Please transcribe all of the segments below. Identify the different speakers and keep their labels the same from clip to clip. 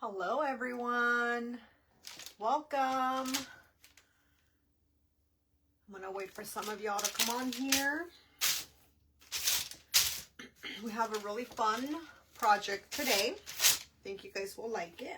Speaker 1: Hello everyone, welcome. I'm gonna wait for some of y'all to come on here. We have a really fun project today. I think you guys will like it.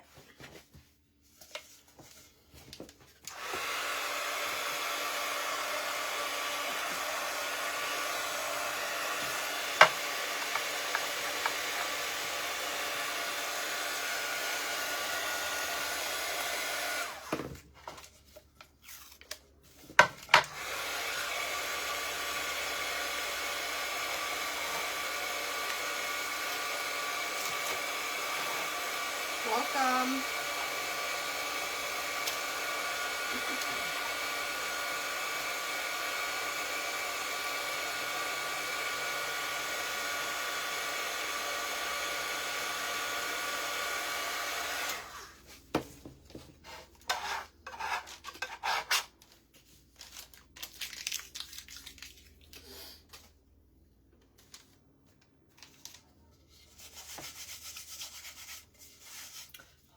Speaker 1: Welcome.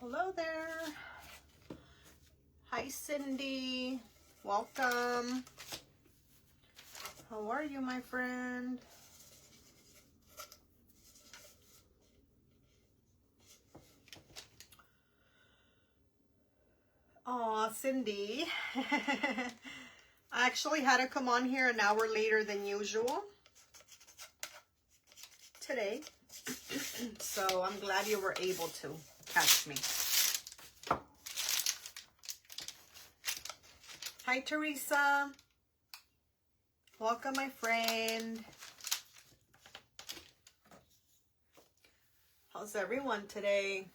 Speaker 1: Hello there. Hi Cindy. Welcome. How are you, my friend? Aw, Cindy. I actually had to come on here an hour later than usual today. So I'm glad you were able to catch me. Hi, Teresa. Welcome, my friend. How's everyone today?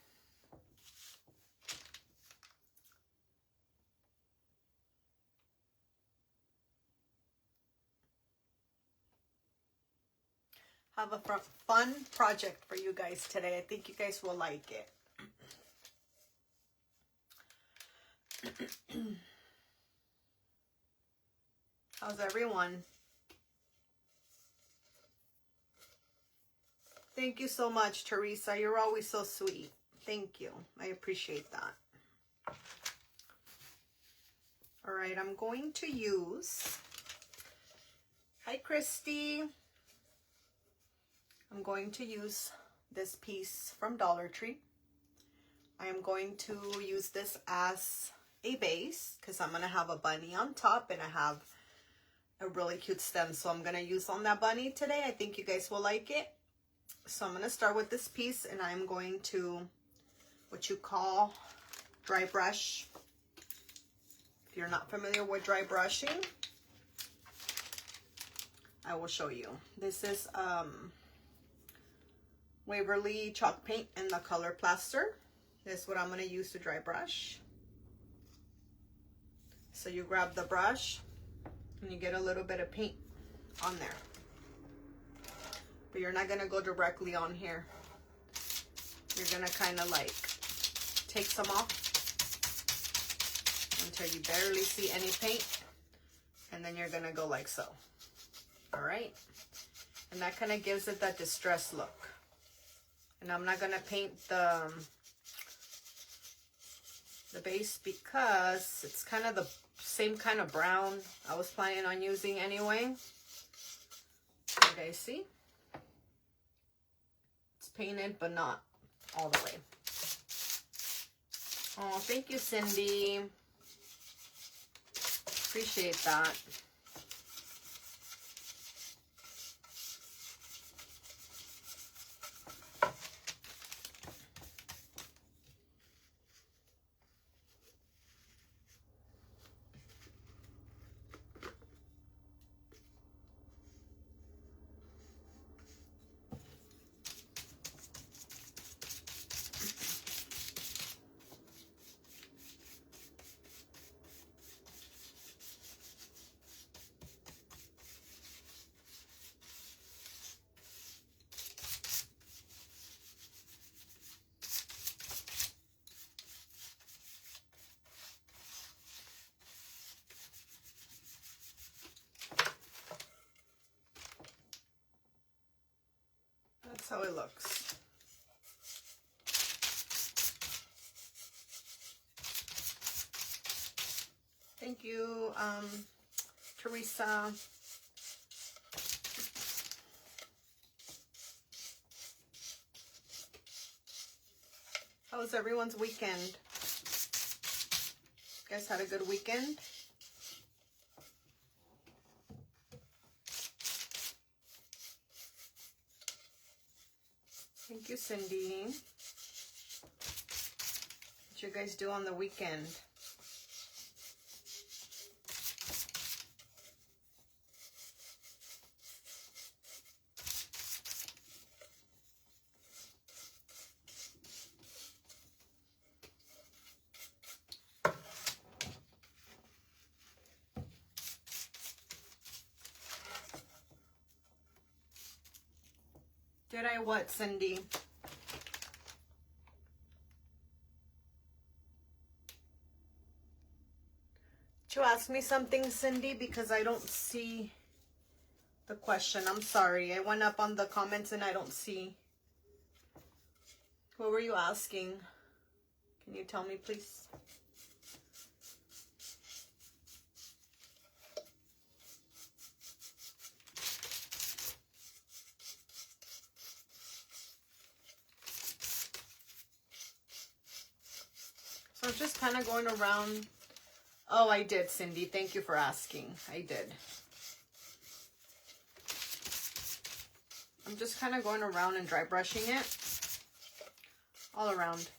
Speaker 1: Have a fun project for you guys today. I think you guys will like it. How's everyone? Thank you so much, Teresa. You're always so sweet. Thank you. I appreciate that. All right, I'm going to use... Hi, Christy. I'm going to use this piece from Dollar Tree. I am going to use this as a base because I'm going to have a bunny on top and I have a really cute stem. So I'm going to use on that bunny today. I think you guys will like it. So I'm going to start with this piece and I'm going to, what you call dry brush. If you're not familiar with dry brushing, I will show you. This is Waverly chalk paint in the color plaster. This is what I'm going to use to dry brush. So you grab the brush and you get a little bit of paint on there. But you're not going to go directly on here. You're going to kind of like take some off until you barely see any paint. And then you're going to go like so. All right. And that kind of gives it that distressed look. And I'm not going to paint the base because it's kind of the same kind of brown I was planning on using anyway. You guys see? It's painted, but not all the way. Oh, thank you, Cindy. Appreciate that. That's how it looks. Thank you, Teresa. How was everyone's weekend? You guys had a good weekend? Thank you, Cindy. What you guys do on the weekend? Did I what, Cindy? Did you ask me something, Cindy? Because I don't see the question. I'm sorry. I went up on the comments and I don't see. What were you asking? Can you tell me, please? So I'm just kind of going around. Oh, I did, Cindy. Thank you for asking. I did. I'm just kind of going around and dry brushing it all around.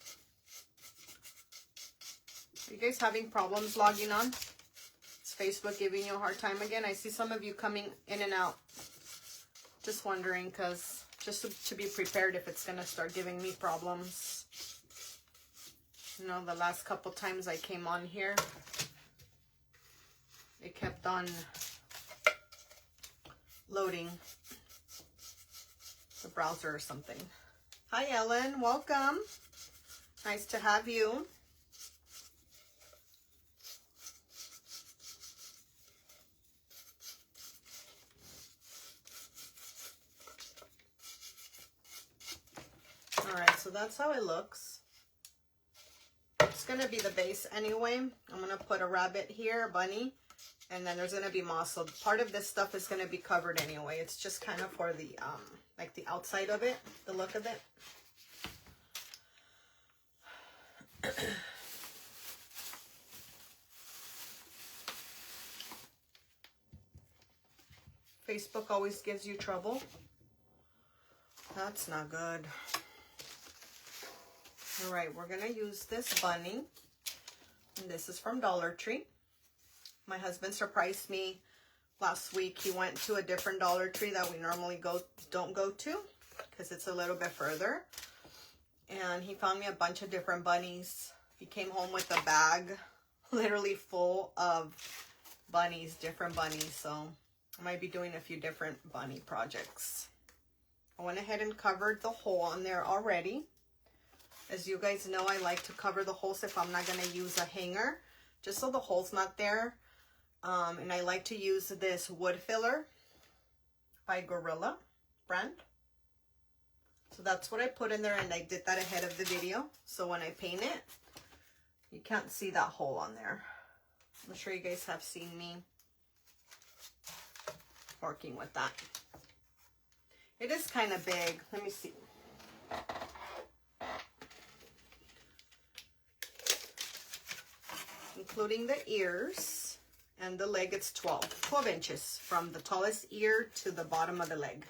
Speaker 1: Are you guys having problems logging on? Is Facebook giving you a hard time again? I see some of you coming in and out. Just wondering, because just to be prepared if it's going to start giving me problems. You know, the last couple times I came on here, it kept on loading the browser or something. Hi, Ellen. Welcome. Nice to have you. All right, so that's how it looks. It's going to be the base anyway. I'm going to put a rabbit here, a bunny, and then there's going to be moss. So part of this stuff is going to be covered anyway. It's just kind of for the, like the outside of it, the look of it. Facebook always gives you trouble. That's not good. All right, we're going to use this bunny. And this is from Dollar Tree. My husband surprised me last week. He went to a different Dollar Tree that we normally don't go to because it's a little bit further. And he found me a bunch of different bunnies. He came home with a bag literally full of bunnies, different bunnies. So I might be doing a few different bunny projects. I went ahead and covered the hole on there already. As you guys know, I like to cover the holes if I'm not going to use a hanger, just so the hole's not there. And I like to use this wood filler by Gorilla brand. So that's what I put in there, and I did that ahead of the video. So when I paint it, you can't see that hole on there. I'm sure you guys have seen me working with that. It is kind of big. Let me see. Including the ears and the leg, it's 12 inches from the tallest ear to the bottom of the leg.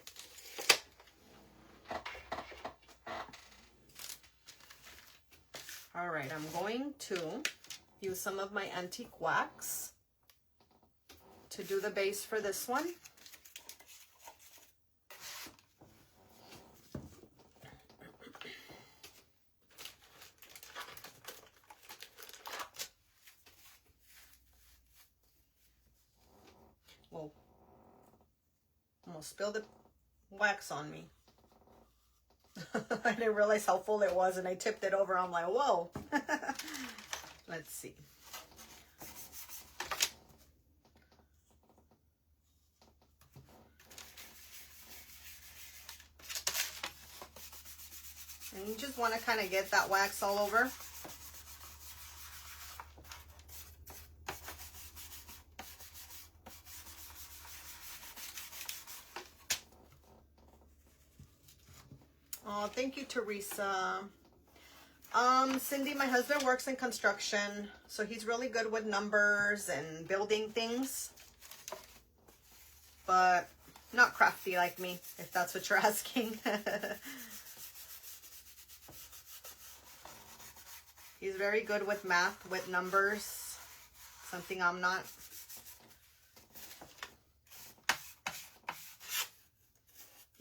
Speaker 1: All right, I'm going to use some of my antique wax to do the base for this one. Whoa, almost spilled the wax on me. I didn't realize how full it was, and I tipped it over. I'm like, whoa. Let's see. And you just want to kind of get that wax all over. thank you, Teresa. Cindy, my husband works in construction, so he's really good with numbers and building things, but not crafty like me, if that's what you're asking. He's very good with math, with numbers, something I'm not.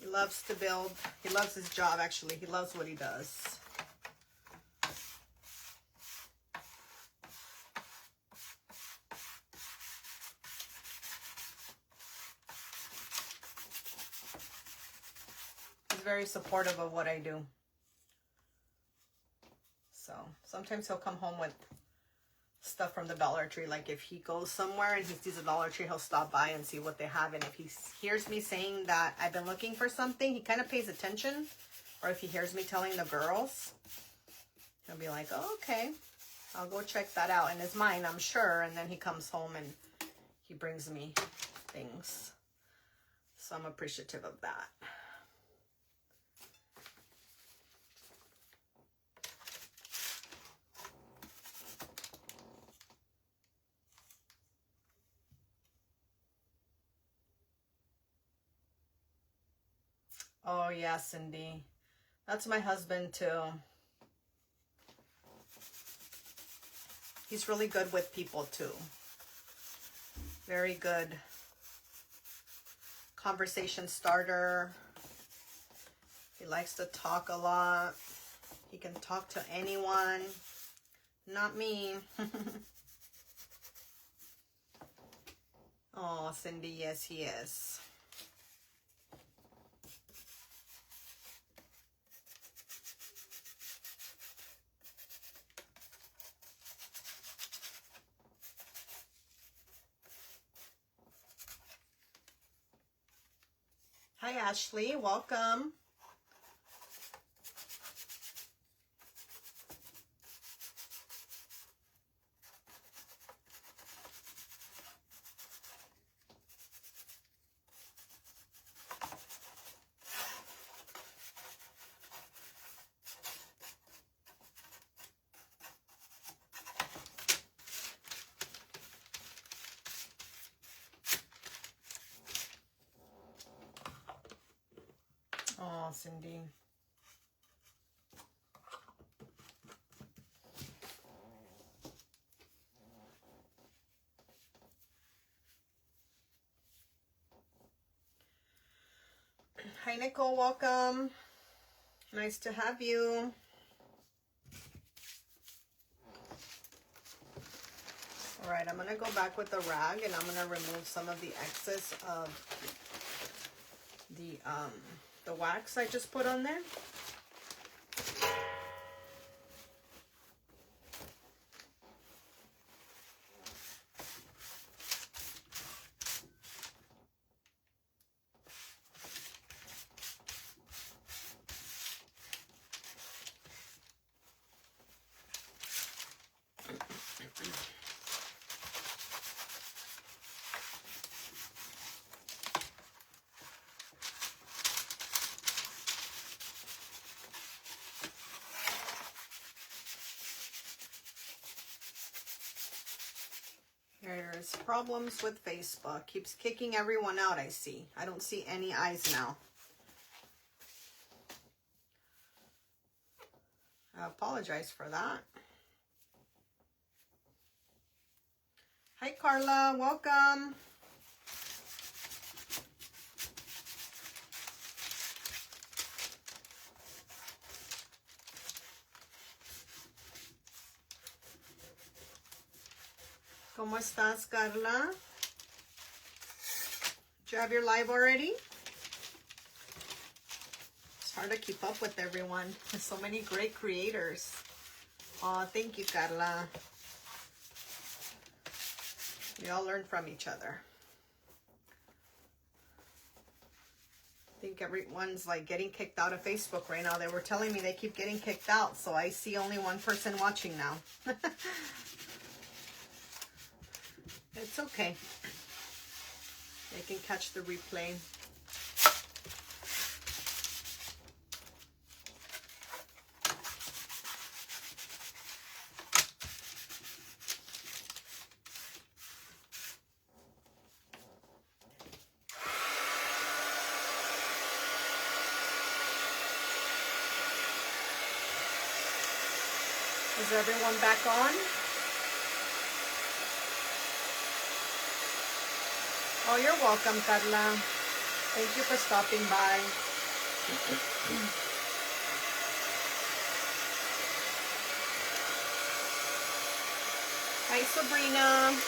Speaker 1: He loves to build. He loves his job, actually. He loves what he does. He's very supportive of what I do. So sometimes he'll come home with stuff from the Dollar Tree. Like if he goes somewhere and he sees a Dollar Tree, he'll stop by and see what they have. And if he hears me saying that I've been looking for something, he kind of pays attention. Or if he hears me telling the girls, he'll be like, oh, okay, I'll go check that out. And it's mine, I'm sure. And then he comes home and he brings me things. So I'm appreciative of that. Oh, yeah, Cindy. That's my husband, too. He's really good with people, too. Very good conversation starter. He likes to talk a lot. He can talk to anyone. Not me. Oh, Cindy, yes, he is. Hi, Ashley. Welcome. Oh, Cindy. Hi, Nicole. Welcome. Nice to have you. All right, I'm going to go back with the rag and I'm going to remove some of the excess of the wax I just put on there. There's problems with Facebook. Keeps kicking everyone out, I see. I don't see any eyes now. I apologize for that. Hi, Carla. Welcome. ¿Cómo estás, Carla? Did you have your live already? It's hard to keep up with everyone. There's so many great creators. Oh, thank you, Carla. We all learn from each other. I think everyone's like getting kicked out of Facebook right now. They were telling me they keep getting kicked out, so I see only one person watching now. It's okay. They can catch the replay. Is everyone back on? Oh, you're welcome, Carla. Thank you for stopping by. Hi, Sabrina.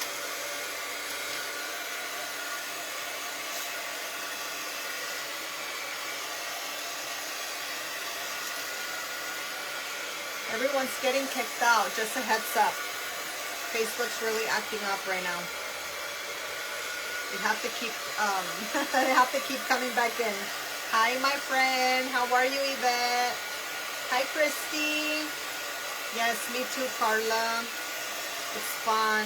Speaker 1: Everyone's getting kicked out. Just a heads up. Facebook's really acting up right now. They have to keep they have to keep coming back in. Hi, my friend. How are you, Yvette? Hi, Christy. Yes, me too, Carla. It's fun.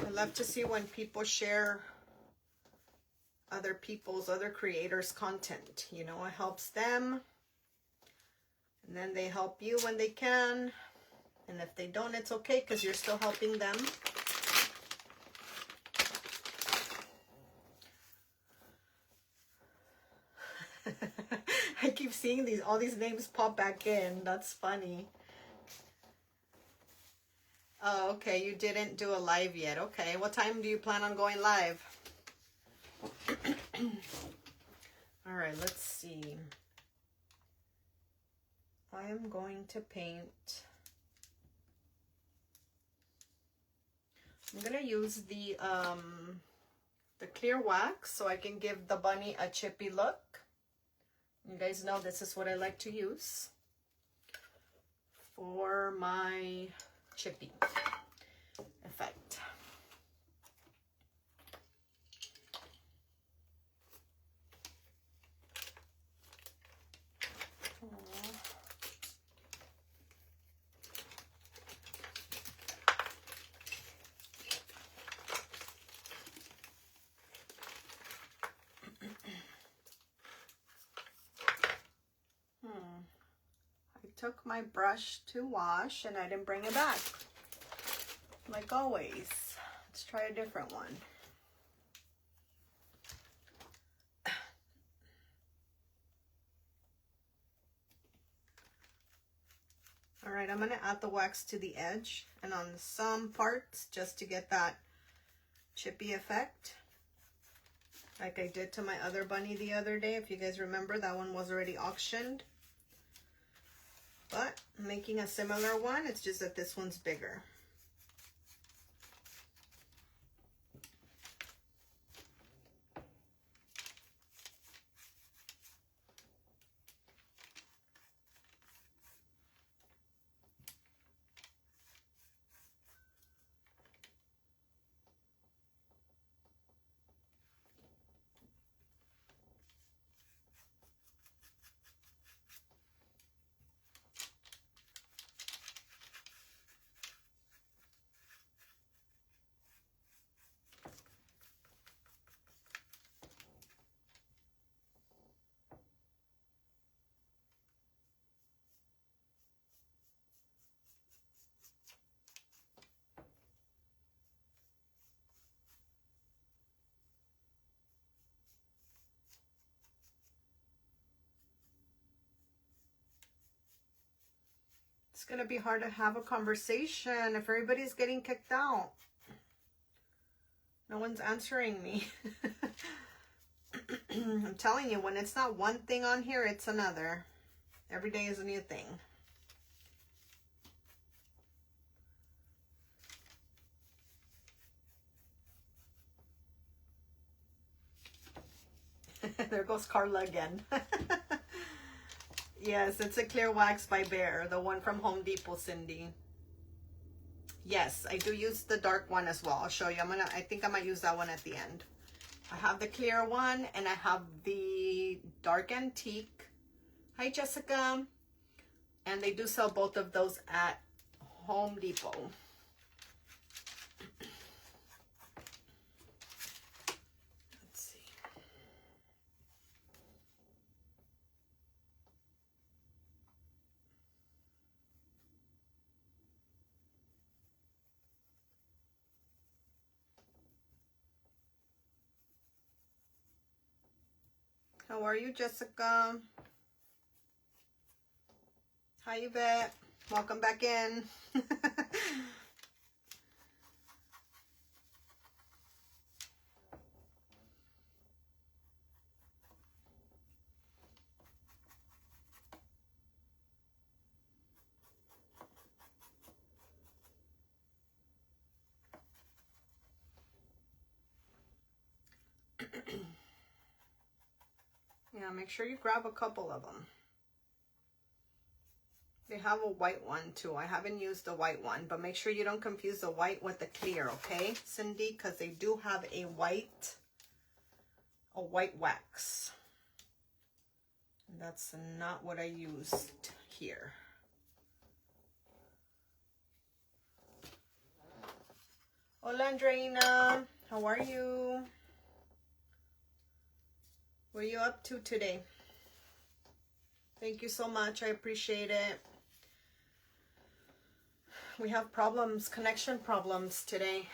Speaker 1: I love to see when people share other creators' content. You know, it helps them. And then they help you when they can. And if they don't, it's okay because you're still helping them. I keep seeing all these names pop back in. That's funny. Oh, okay. You didn't do a live yet. Okay. What time do you plan on going live? All right. Let's see. I am going to paint. I'm going to use the clear wax so I can give the bunny a chippy look. You guys know this is what I like to use for my chippy effect. Took my brush to wash and I didn't bring it back. Like always. Let's try a different one. All right, I'm gonna add the wax to the edge and on some parts just to get that chippy effect. Like I did to my other bunny the other day. If you guys remember, that one was already auctioned. But I'm making a similar one, it's just that this one's bigger. It's gonna be hard to have a conversation if everybody's getting kicked out. No one's answering me. I'm telling you, when it's not one thing on here, it's another. Every day is a new thing. There goes Carla again. Yes, it's a clear wax by Bear, the one from Home Depot, Cindy. Yes, I do use the dark one as well. I'll show you. I think I might use that one at the end. I have the clear one and I have the dark antique. Hi, Jessica. And they do sell both of those at Home Depot. Let's see. How are you, Jessica? Hi, Yvette. Welcome back in. Yeah, make sure you grab a couple of them. They have a white one too. I haven't used the white one, but make sure you don't confuse the white with the clear, okay, Cindy? Because they do have a white wax. And that's not what I used here. Hola, Andreina. How are you? What are you up to today? Thank you so much. I appreciate it. We have problems, connection problems today.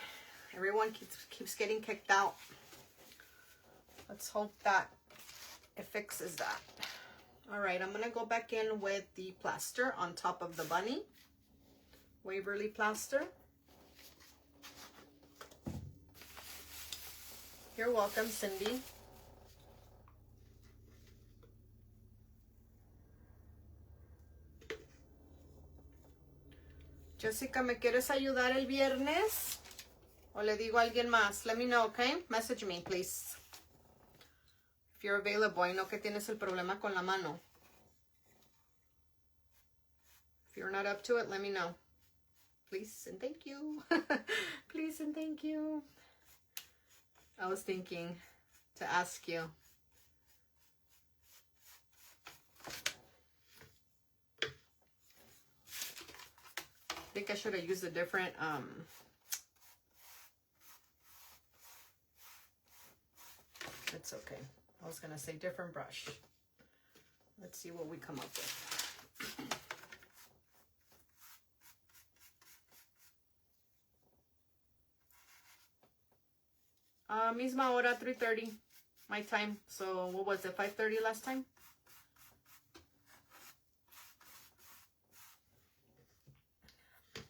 Speaker 1: Everyone keeps getting kicked out. Let's hope that it fixes that. All right, I'm gonna go back in with the plaster on top of the bunny. Waverly plaster. You're welcome, Cindy. Jessica, ¿me quieres ayudar el viernes? O le digo a alguien más? Let me know, okay? Message me, please. If you're available. I know que tienes el problema con la mano. If you're not up to it, let me know. Please and thank you. Please and thank you. I was thinking to ask you. I think I should have used a different it's okay. I was gonna say different brush. Let's see what we come up with. Misma hora, 3:30 my time. So what was it, 5:30 last time?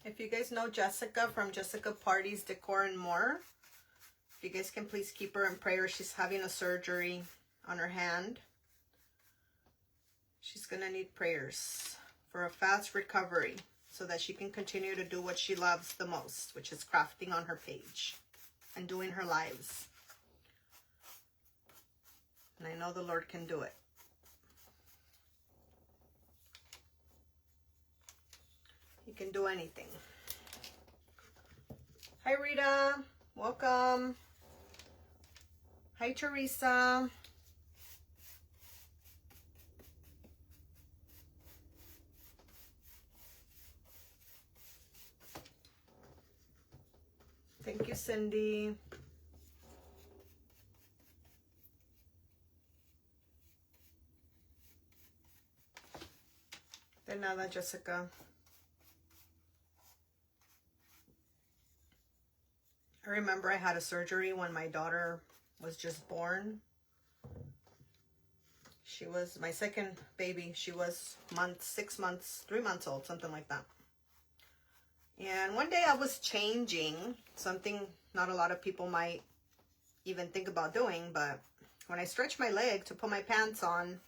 Speaker 1: If you guys know Jessica from Jessica Parties Decor and More, if you guys can please keep her in prayer. She's having a surgery on her hand. She's gonna need prayers for a fast recovery so that she can continue to do what she loves the most, which is crafting on her page and doing her lives. And I know the Lord can do it. He can do anything. Hi, Rita. Welcome. Hi, Teresa. Thank you, Cindy. De nada, Jessica. I remember I had a surgery when my daughter was just born. She was my second baby. She was 6 months, 3 months old, something like that. And one day I was changing something not a lot of people might even think about doing, but when I stretched my leg to put my pants on,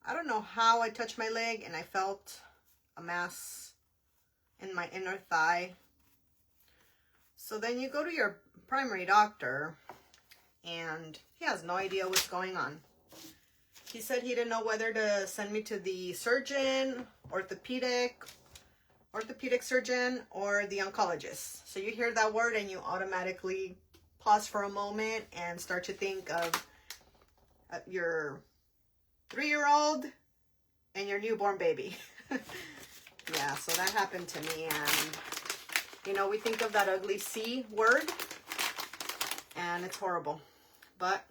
Speaker 1: I don't know how I touched my leg and I felt a mass in my inner thigh. So then you go to your primary doctor and he has no idea what's going on. He said he didn't know whether to send me to the surgeon, orthopedic surgeon, or the oncologist. So you hear that word and you automatically pause for a moment and start to think of your 3-year-old and your newborn baby. Yeah, so that happened to me. And you know, we think of that ugly C word and it's horrible. But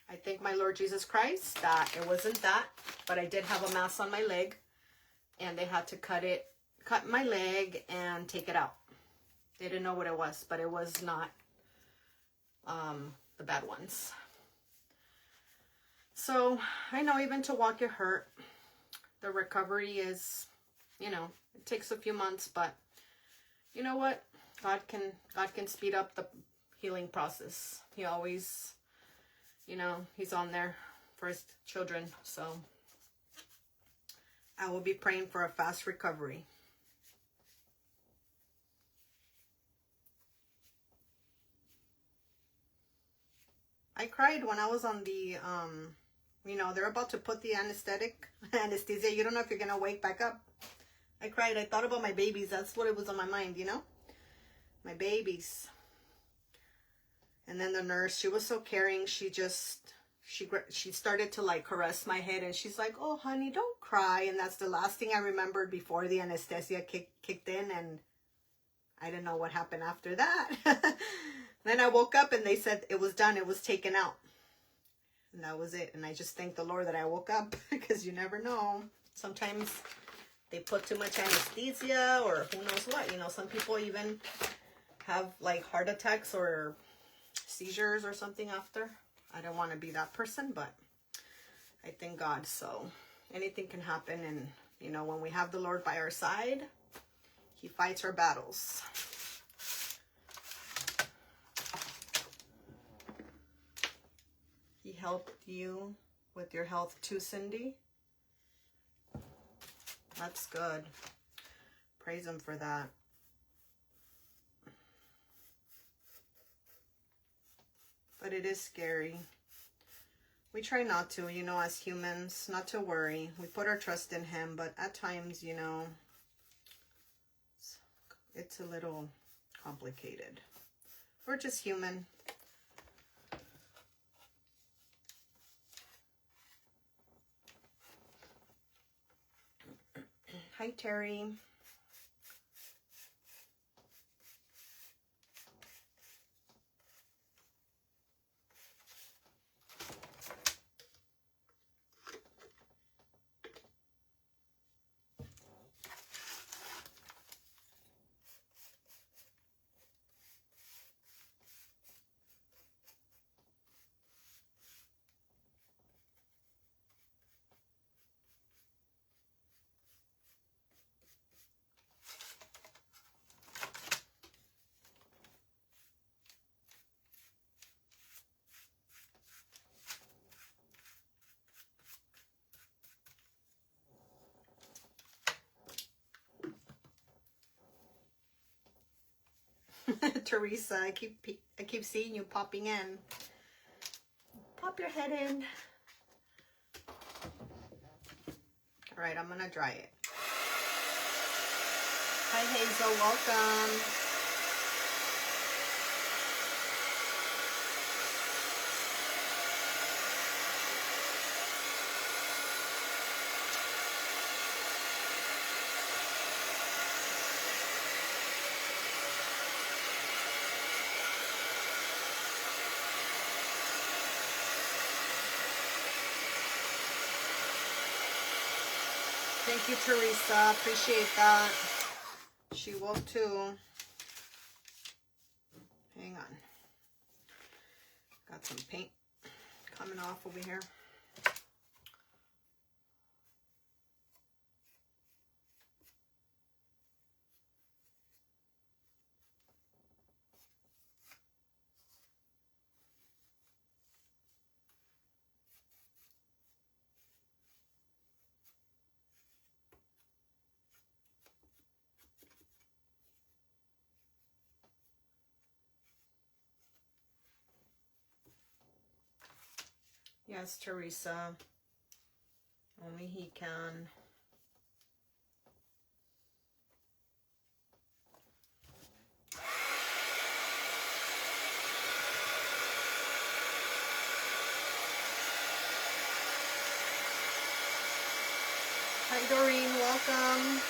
Speaker 1: I thank my Lord Jesus Christ that it wasn't that, but I did have a mass on my leg and they had to cut my leg and take it out. They didn't know what it was, but it was not the bad ones. So I know even to walk it hurt. The recovery is, you know, it takes a few months, but you know what? God can speed up the healing process. He always, you know, he's on there for his children. So I will be praying for a fast recovery. I cried when I was on the, you know, they're about to put the anesthesia. You don't know if you're going to wake back up. I cried. I thought about my babies. That's what it was on my mind, you know? My babies. And then the nurse, she was so caring. She started to like caress my head and she's like, oh, honey, don't cry. And that's the last thing I remembered before the anesthesia kicked in. And I didn't know what happened after that. Then I woke up and they said it was done. It was taken out. And that was it. And I just thank the Lord that I woke up because you never know. Sometimes they put too much anesthesia or who knows what. You know, some people even have like heart attacks or seizures or something after. I don't want to be that person, but I thank God. So anything can happen. And, you know, when we have the Lord by our side, he fights our battles. He helped you with your health too, Cindy. That's good. Praise him for that. But it is scary. We try not to, you know, as humans, not to worry. We put our trust in him, but at times, you know, it's a little complicated. We're just human. Hi, Terry. Teresa, I keep seeing you popping in. Pop your head in. All right, I'm gonna dry it. Hi Hazel, welcome. Thank you, Teresa. Appreciate that. She woke too. Hang on. Got some paint coming off over here. Yes, Teresa. Only he can. Hi, Doreen. Welcome.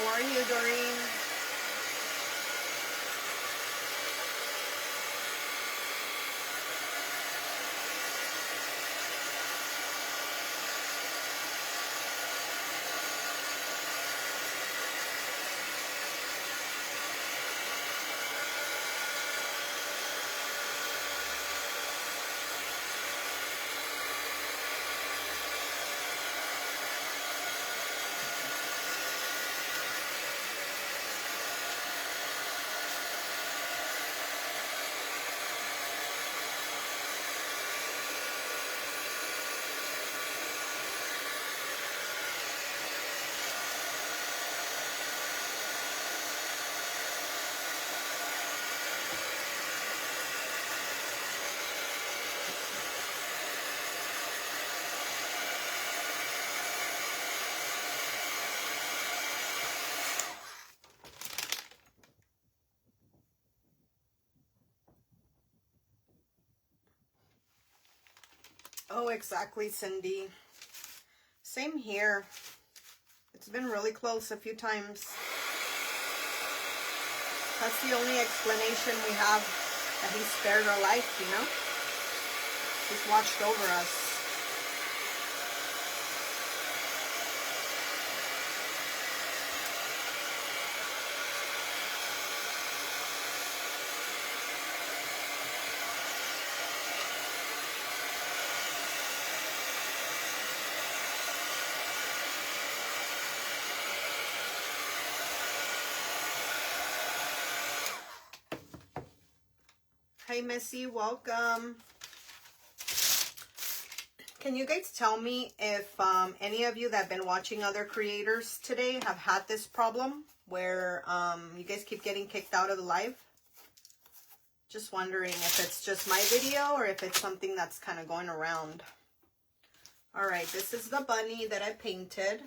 Speaker 1: How are you, Doreen? Oh, exactly, Cindy. Same here. It's been really close a few times. That's the only explanation we have, that he spared our life, you know? He's watched over us. Hey, Missy, welcome. Can you guys tell me if any of you that have been watching other creators today have had this problem where you guys keep getting kicked out of the live? Just wondering if it's just my video or if it's something that's kind of going around. All right, this is the bunny that I painted.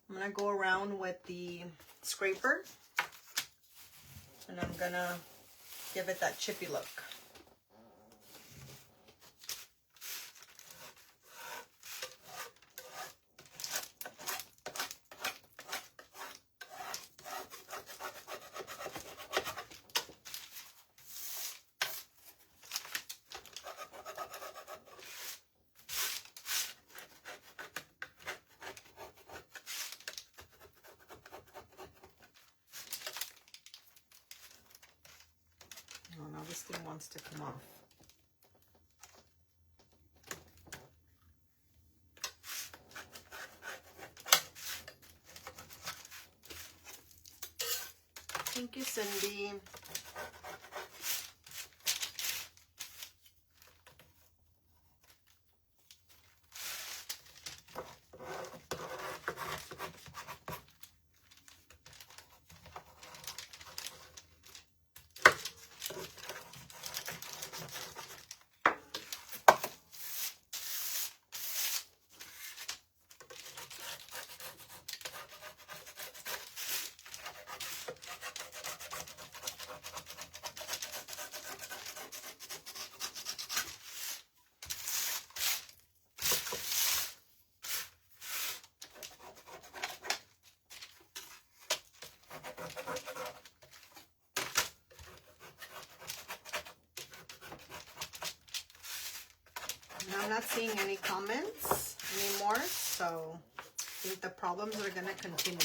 Speaker 1: I'm going to go around with the scraper and I'm going to give it that chippy look. Oh, now this thing wants to come off. Thank you, Cindy. I'm not seeing any comments anymore, so I think the problems are going to continue.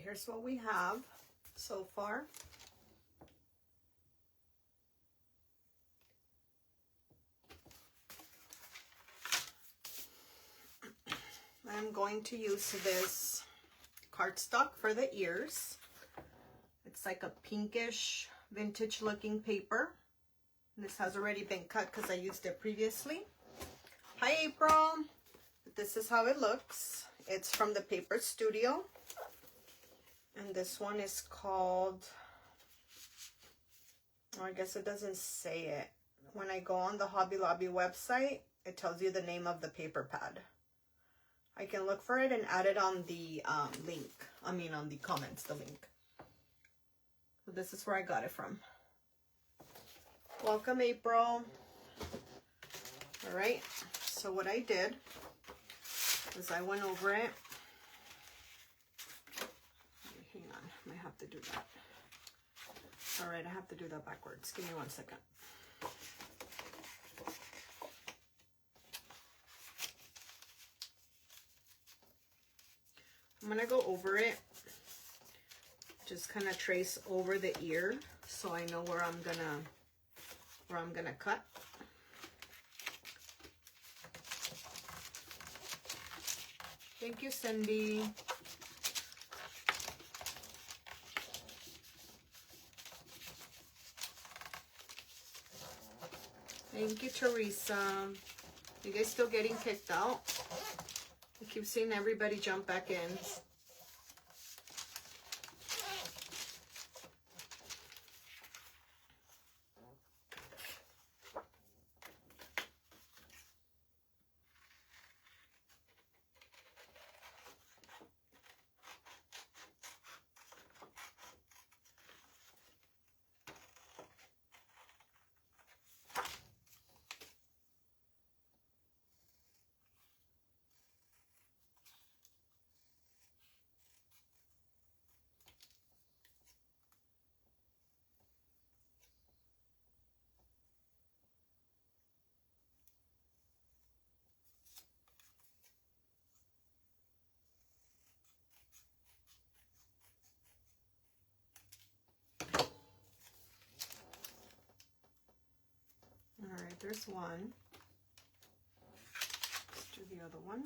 Speaker 1: here's what we have so far. I'm going to use this cardstock for the ears. It's like a pinkish vintage looking paper. This has already been cut because I used it previously. Hi April. This is how it looks. It's from the Paper Studio. And this one is called, I guess it doesn't say it. When I go on the Hobby Lobby website, it tells you the name of the paper pad. I can look for it and add it on the link. I mean on the comments, the link. So this is where I got it from. Welcome, April. All right, so what I did is I went over it. Hang on, I might have to do that. All right, I have to do that backwards. Give me 1 second. I'm gonna go over it, just kind of trace over the ear so I know where I'm gonna cut. Thank you, Cindy. Thank you, Teresa. You guys still getting kicked out? I keep seeing everybody jump back in. All right, there's one. Let's do the other one.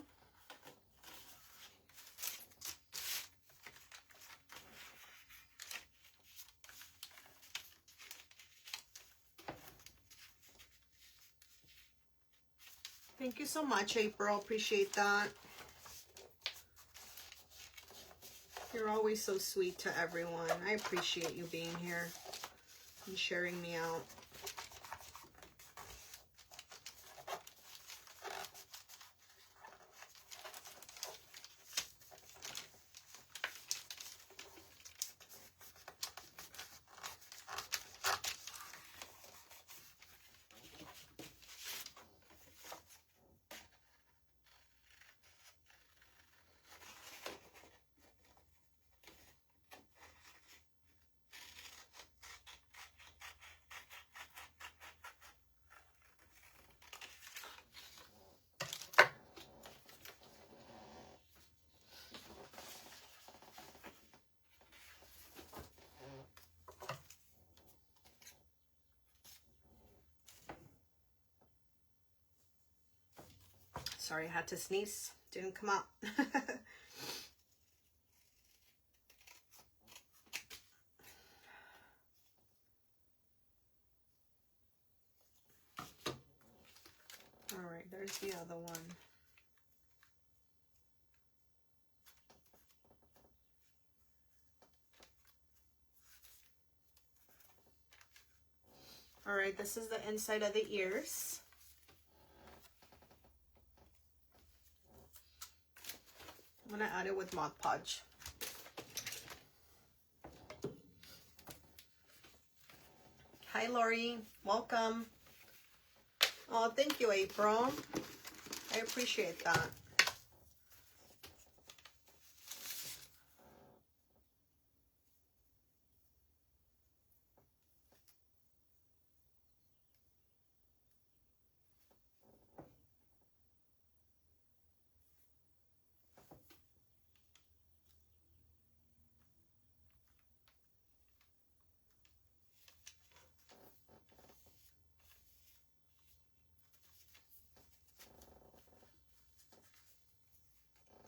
Speaker 1: Thank you so much, April. Appreciate that. You're always so sweet to everyone. I appreciate you being here and sharing me out. Sorry, I had to sneeze. Didn't come out. All right, there's the other one. All right, this is the inside of the ears. I'm gonna add it with Mod Podge. Hi, Lori. Welcome. Oh, thank you, April. I appreciate that.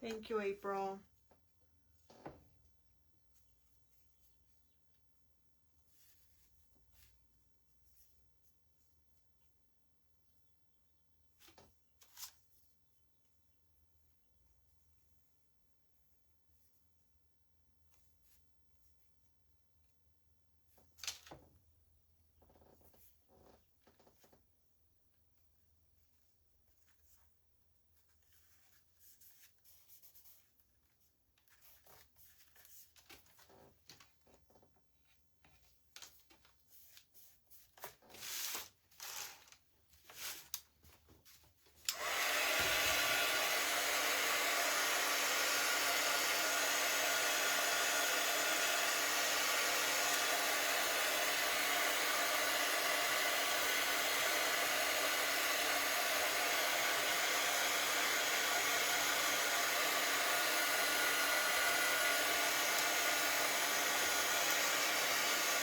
Speaker 1: Thank you, April.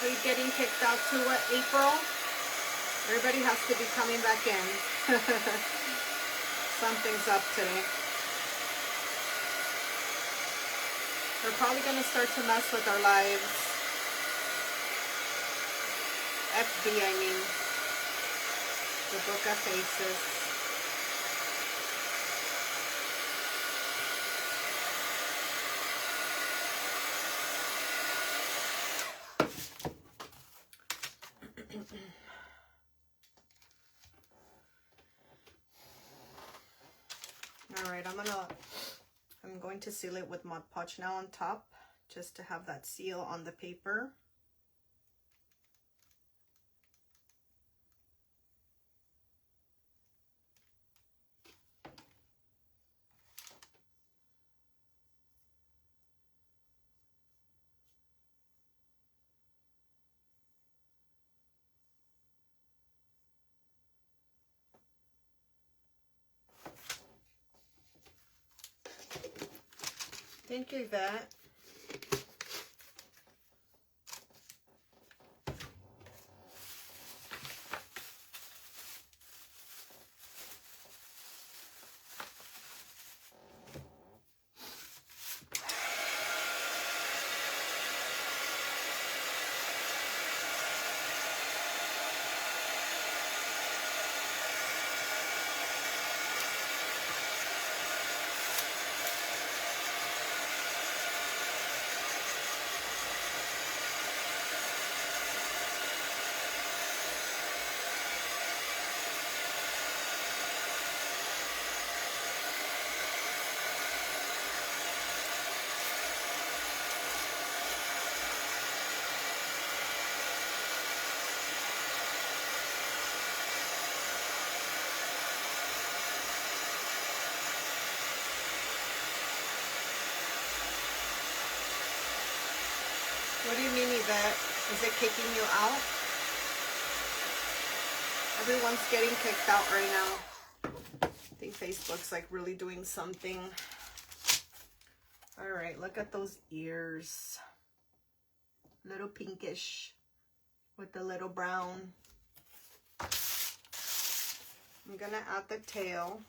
Speaker 1: Are you getting kicked out too, April? Everybody has to be coming back in. Something's up today. We're probably going to start to mess with our lives. FB, I mean. The Book of Faces. Alright, I'm going to seal it with Mod Podge now on top, just to have that seal on the paper. Thank you, Yvette. What do you mean, Yvette? Is it kicking you out? Everyone's getting kicked out right now. I think Facebook's like really doing something. All right, look at those ears. Little pinkish with the little brown. I'm gonna add the tail.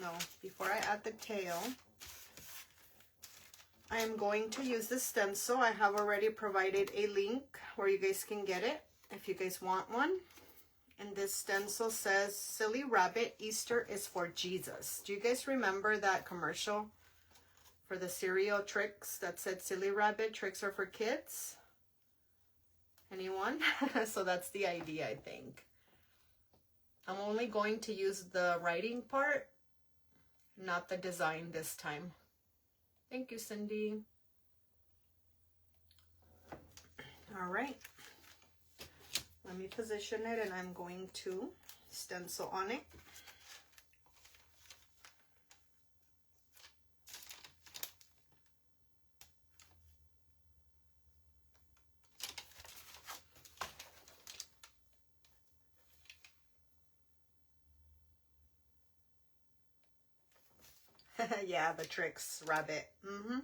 Speaker 1: No, before I add the tail, I am going to use the stencil. I have already provided a link where you guys can get it if you guys want one. And this stencil says, "Silly Rabbit, Easter is for Jesus." Do you guys remember that commercial for the cereal Tricks that said, "Silly Rabbit, tricks are for kids"? Anyone? So that's the idea, I think. I'm only going to use the writing part, not the design this time. Thank you, Cindy. All right. Let me position it, and I'm going to stencil on it. Yeah, the Tricks rabbit. Mm-hmm.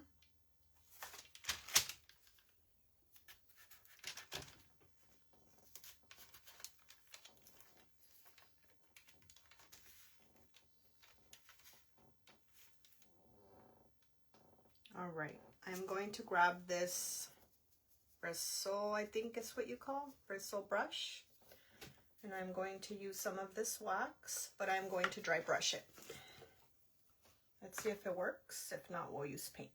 Speaker 1: All right, I'm going to grab this bristle, I think is what you call bristle brush, and I'm going to use some of this wax, but I'm going to dry brush it. Let's see if it works. If not, we'll use paint.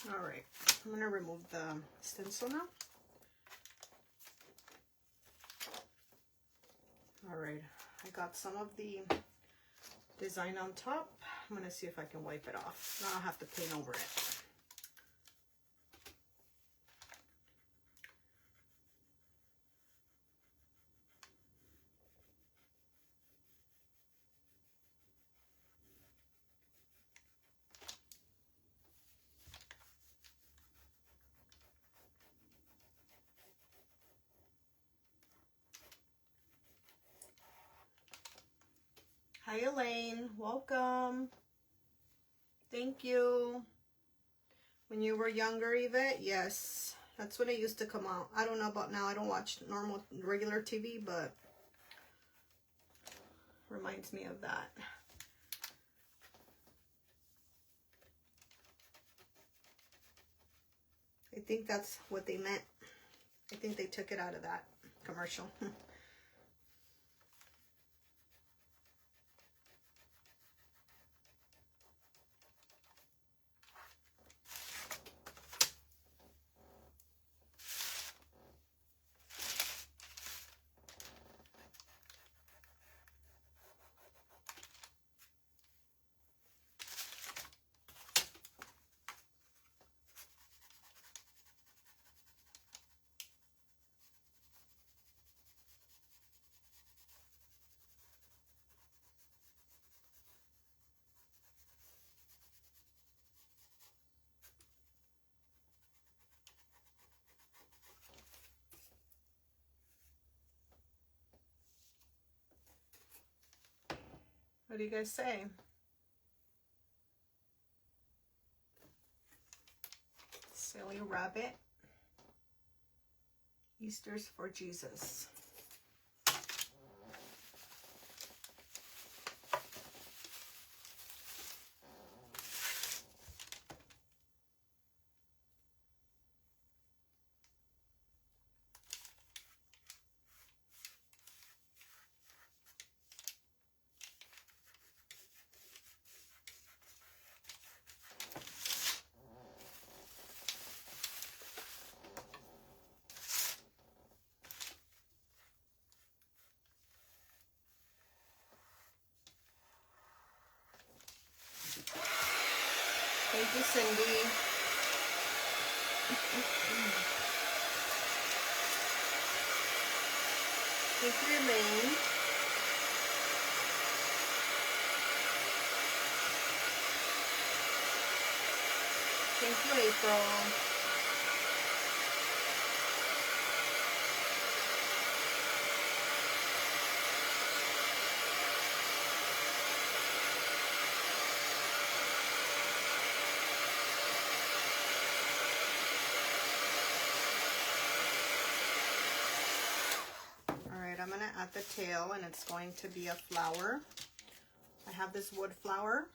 Speaker 1: All right, I'm gonna remove the stencil now. All right, I got some of the design on top. I'm gonna see if I can wipe it off. Now I'll have to paint over it. Hi Elaine, welcome. Thank you. When you were younger, Yvette, yes, that's when it used to come out. I don't know about now. I don't watch regular TV, but reminds me of that. I think that's what they meant. I think they took it out of that commercial. What do you guys say? Silly rabbit. Easter's for Jesus. Thank you, Cindy. Thank you, Elaine. Thank you, April. to add the tail, and it's going to be a flower. I have this wood flower,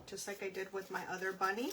Speaker 1: just like I did with my other bunny.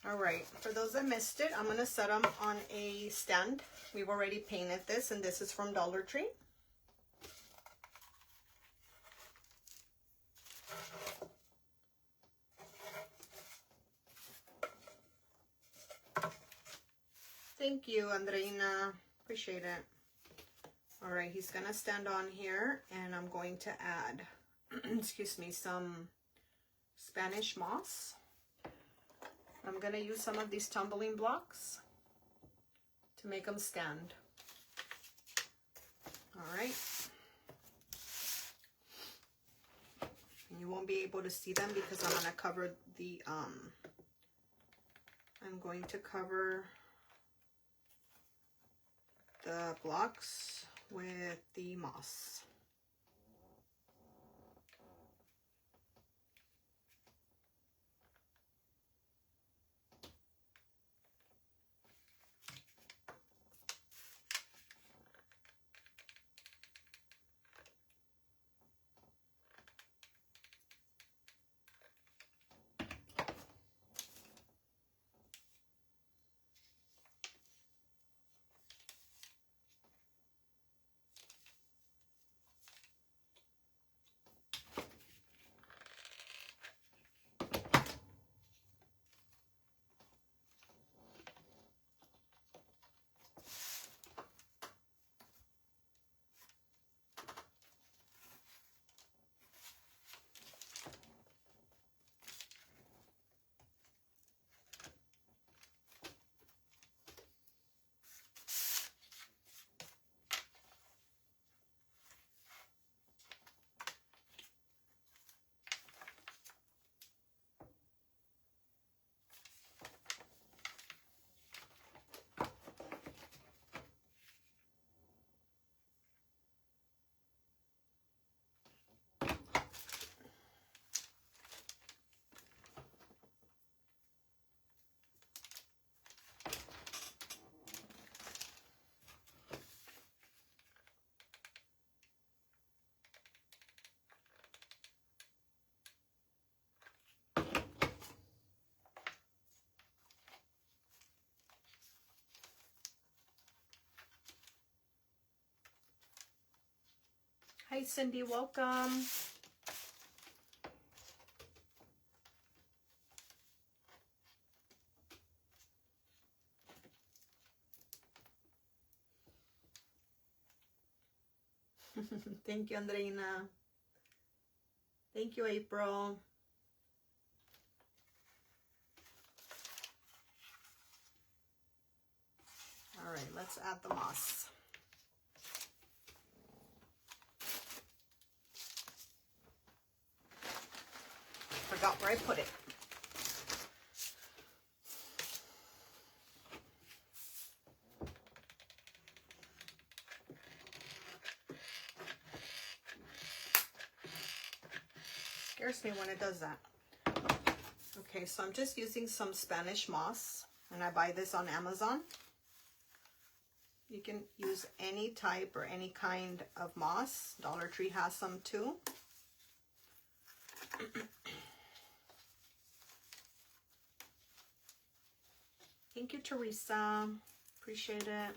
Speaker 1: All right, for those that missed it, I'm going to set them on a stand. We've already painted this, and this is from Dollar Tree. Thank you, Andreina. Appreciate it. All right, he's going to stand on here, and I'm going to add, excuse me, some Spanish moss. I'm going to use some of these tumbling blocks to make them stand. All right. And you won't be able to see them because I'm going to cover the, I'm going to cover the blocks with the moss. Hi, Cindy, welcome. Thank you, Andreina. Thank you, April. All right, let's add the moss. Forgot where I put it. Scares me when it does that. Okay, so I'm just using some Spanish moss, and I buy this on Amazon. You can use any type or any kind of moss. Dollar Tree has some too. Thank you, Teresa. Appreciate it.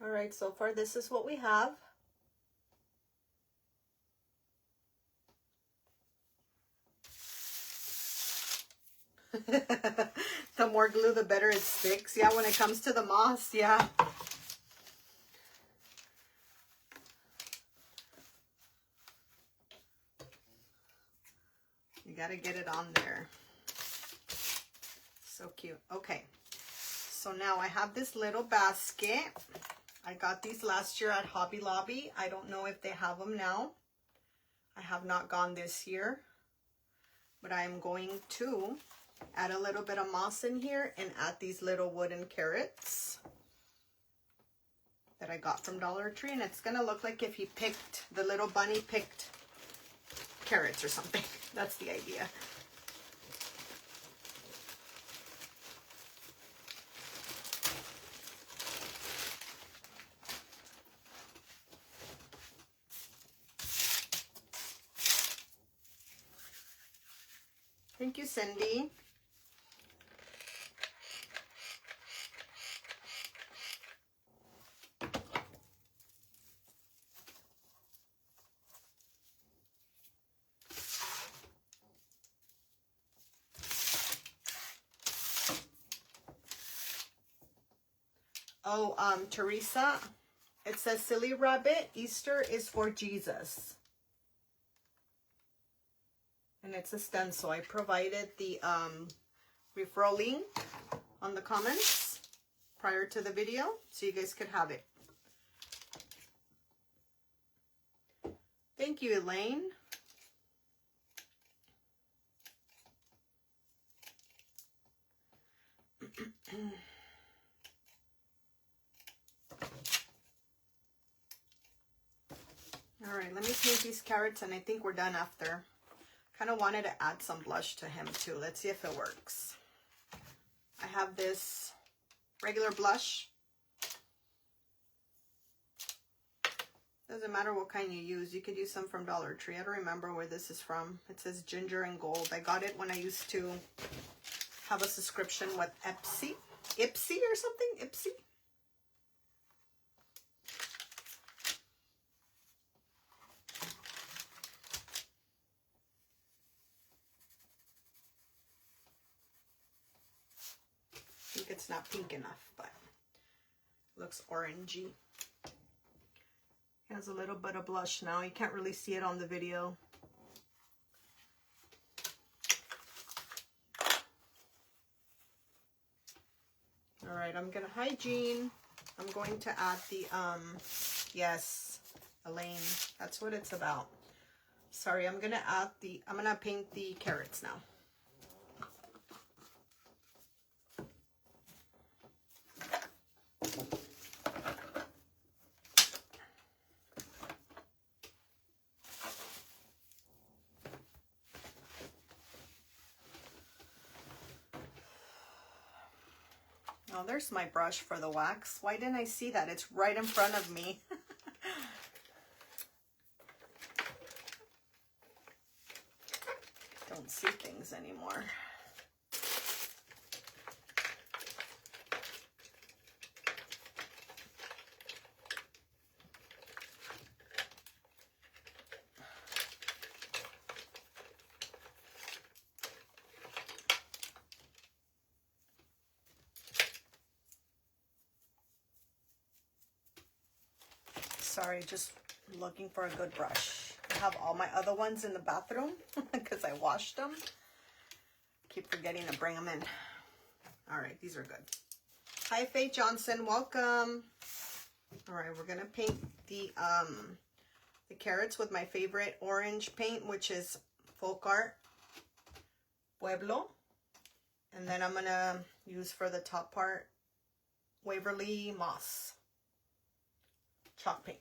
Speaker 1: All right, so far this is what we have. The more glue, the better it sticks. Yeah, when it comes to the moss, yeah. You gotta get it on there. So cute. Okay, so now I have this little basket. I got these last year at Hobby Lobby. I don't know if they have them now. I have not gone this year, but I am going to add a little bit of moss in here and add these little wooden carrots that I got from Dollar Tree. And it's gonna look like if he picked, the little bunny picked carrots or something. That's the idea. Thank you, Cindy. Oh, Teresa, it says, Silly Rabbit, Easter is for Jesus. And it's a stencil. I provided the referral link on the comments prior to the video, so you guys could have it. Thank you, Elaine. All right, let me paint these carrots, and I think we're done after. Kind of wanted to add some blush to him too. Let's see if it works. I have this regular blush. Doesn't matter what kind you use. You could use some from Dollar Tree. I don't remember where this is from. It says ginger and gold. I got it when I used to have a subscription with Ipsy or something. Ipsy. I think it's not pink enough, but it looks orangey. It has a little bit of blush now. You can't really see it on the video. All right, I'm gonna, hi Jean. I'm going to add the, yes, Elaine, that's what it's about. Sorry, I'm gonna add the, I'm gonna paint the carrots now. Oh, there's my brush for the wax. Why didn't I see that? It's right in front of me. Don't see things anymore. Sorry, just looking for a good brush. I have all my other ones in the bathroom because I washed them. Keep forgetting to bring them in. All right, these are good. Hi, Faith Johnson, welcome. All right, we're gonna paint the carrots with my favorite orange paint, which is Folk Art Pueblo. And then I'm gonna use for the top part Waverly Moss chalk paint.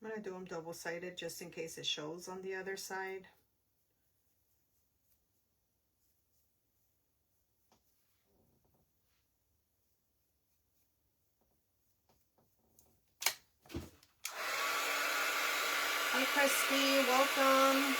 Speaker 1: I'm going to do them double-sided just in case it shows on the other side. Hi, Christy. Welcome.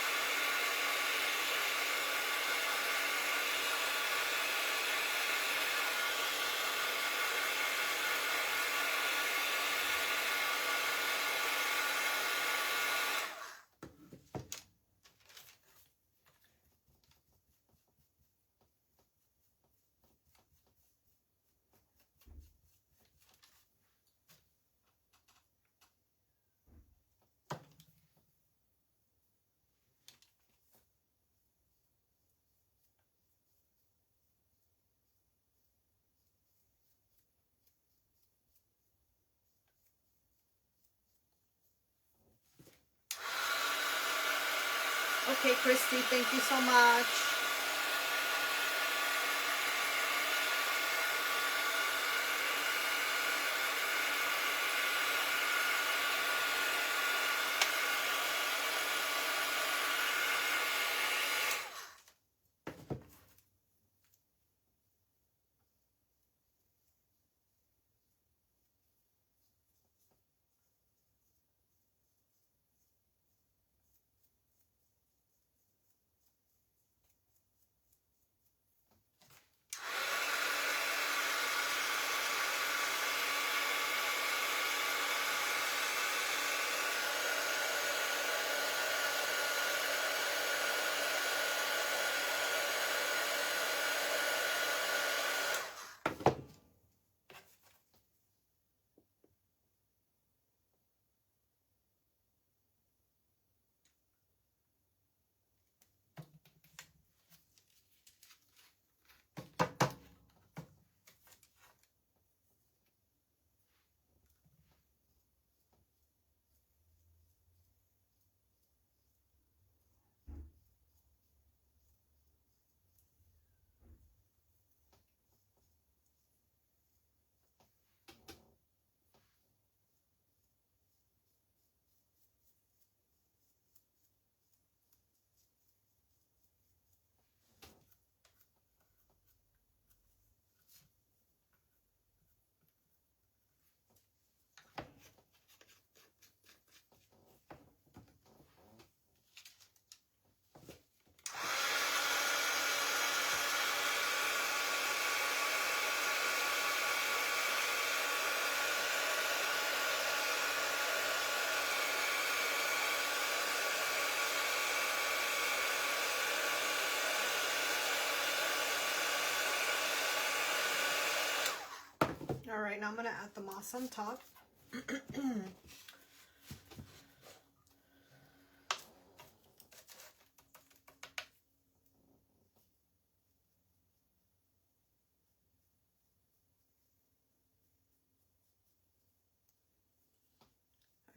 Speaker 1: Okay, Christy, thank you so much. All right, now I'm going to add the moss on top. I've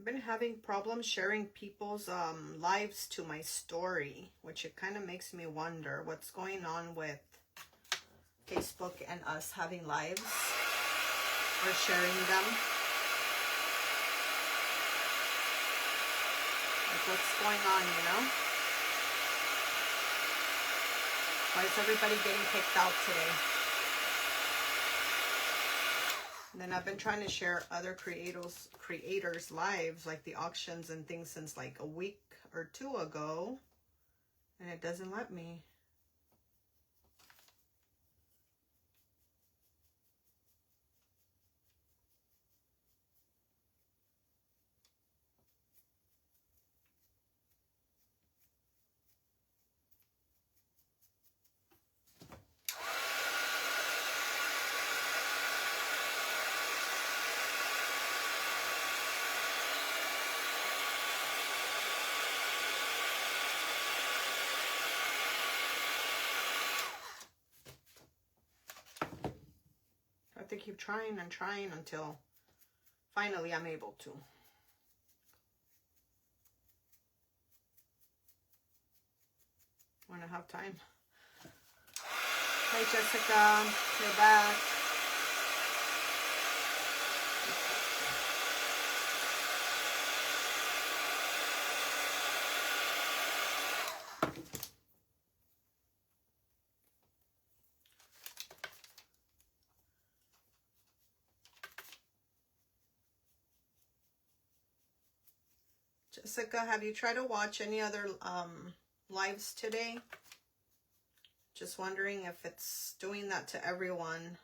Speaker 1: been having problems sharing people's lives to my story, which it kind of makes me wonder what's going on with Facebook and us having lives or sharing them. Like, what's going on, you know? Why is everybody getting kicked out today? And then I've been trying to share other creators' lives, like the auctions and things, since like a week or two ago, and it doesn't let me. I have to keep trying and trying until finally I'm able to. When I have time. Hi Jessica, you're back. Jessica, have you tried to watch any other lives today? Just wondering if it's doing that to everyone.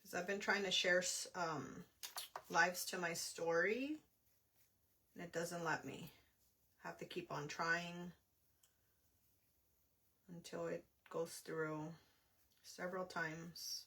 Speaker 1: Because I've been trying to share lives to my story, and it doesn't let me. I have to keep on trying until it goes through several times.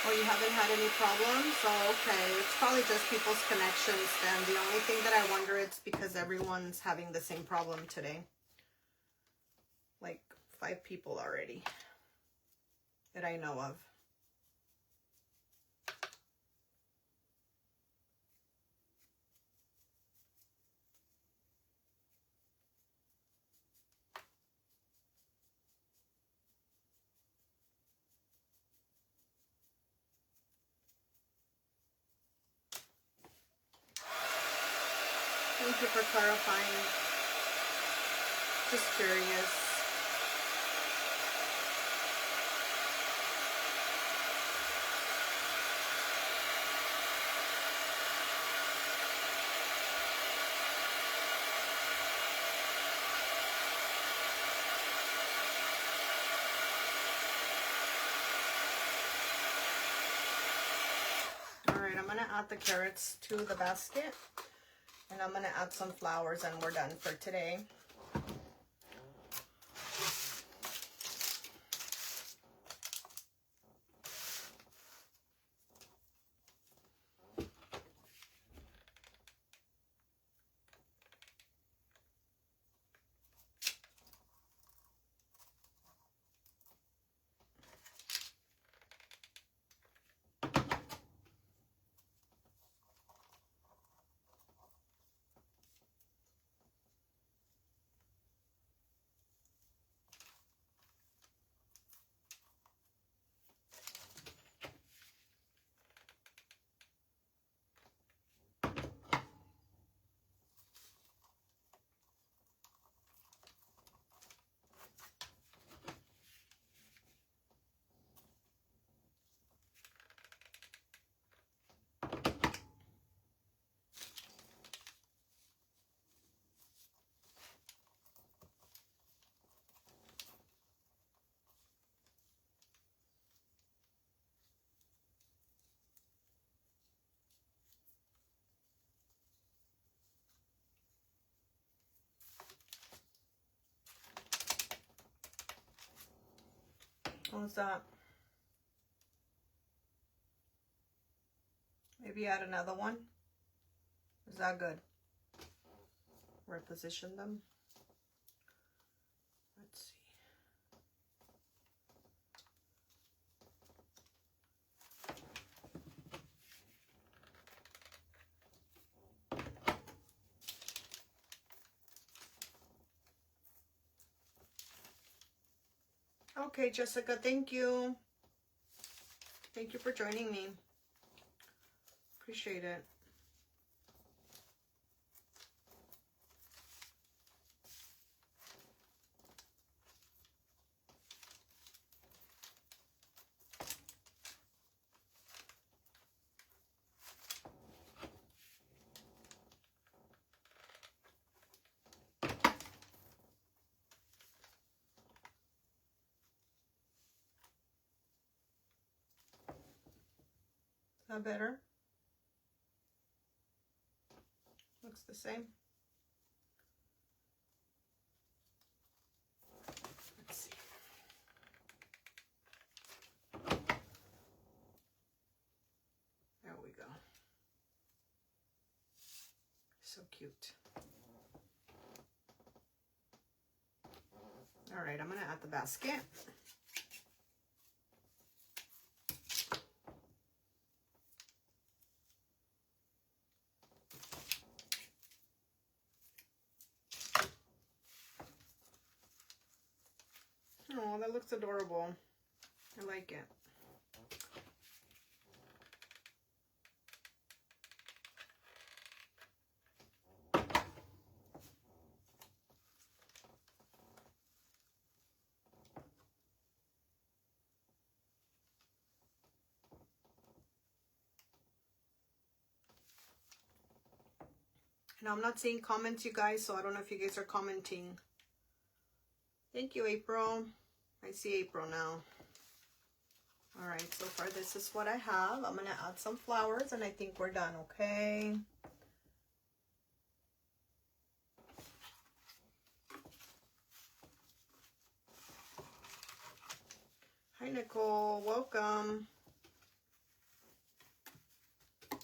Speaker 1: Oh, you haven't had any problems? Oh, okay. It's probably just people's connections then. The only thing that I wonder, it's because everyone's having the same problem today. Like 5 people already that I know of. Thank you for clarifying. Just curious. All right, I'm gonna add the carrots to the basket. And I'm going to add some flowers and we're done for today. How's that? Maybe add another one. Is that good? Reposition them. Let's see. Okay, Jessica, thank you. Thank you for joining me. Appreciate it. Is that better? Looks the same. Let's see. There we go. So cute. All right, I'm gonna add the basket. looks adorable. I like it. And I'm not seeing comments, you guys, so I don't know if you guys are commenting. Thank you, April. I see April now. All right, so far this is what I have. I'm going to add some flowers and I think we're done, okay? Hi, Nicole. Welcome. I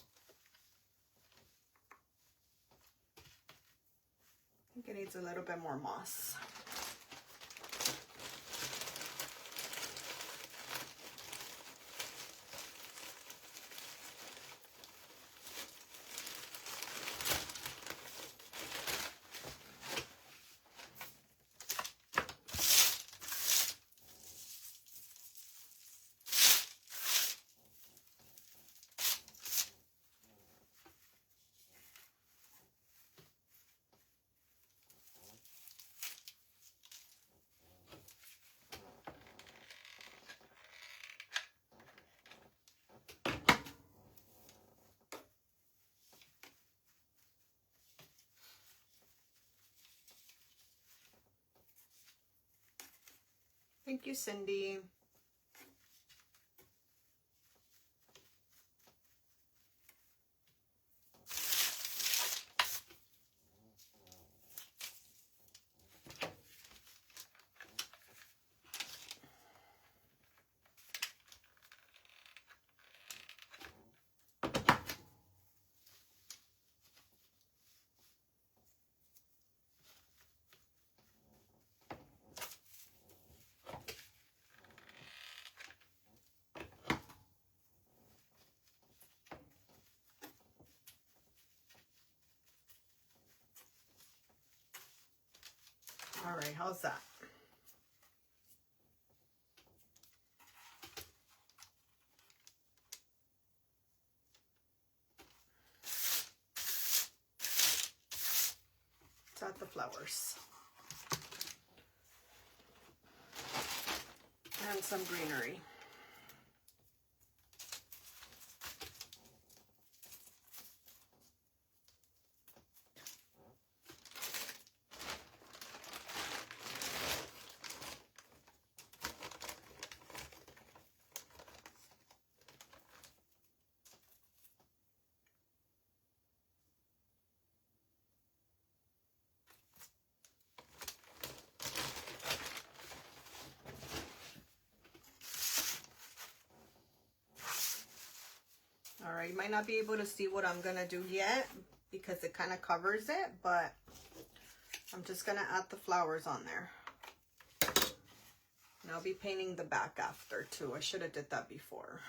Speaker 1: think it needs a little bit more moss. Thank you, Cindy. All right, how's that? Let's add the flowers. And some greenery. All right, you might not be able to see what I'm gonna do yet because it kind of covers it, but I'm just gonna add the flowers on there. And I'll be painting the back after too. I should have did that before.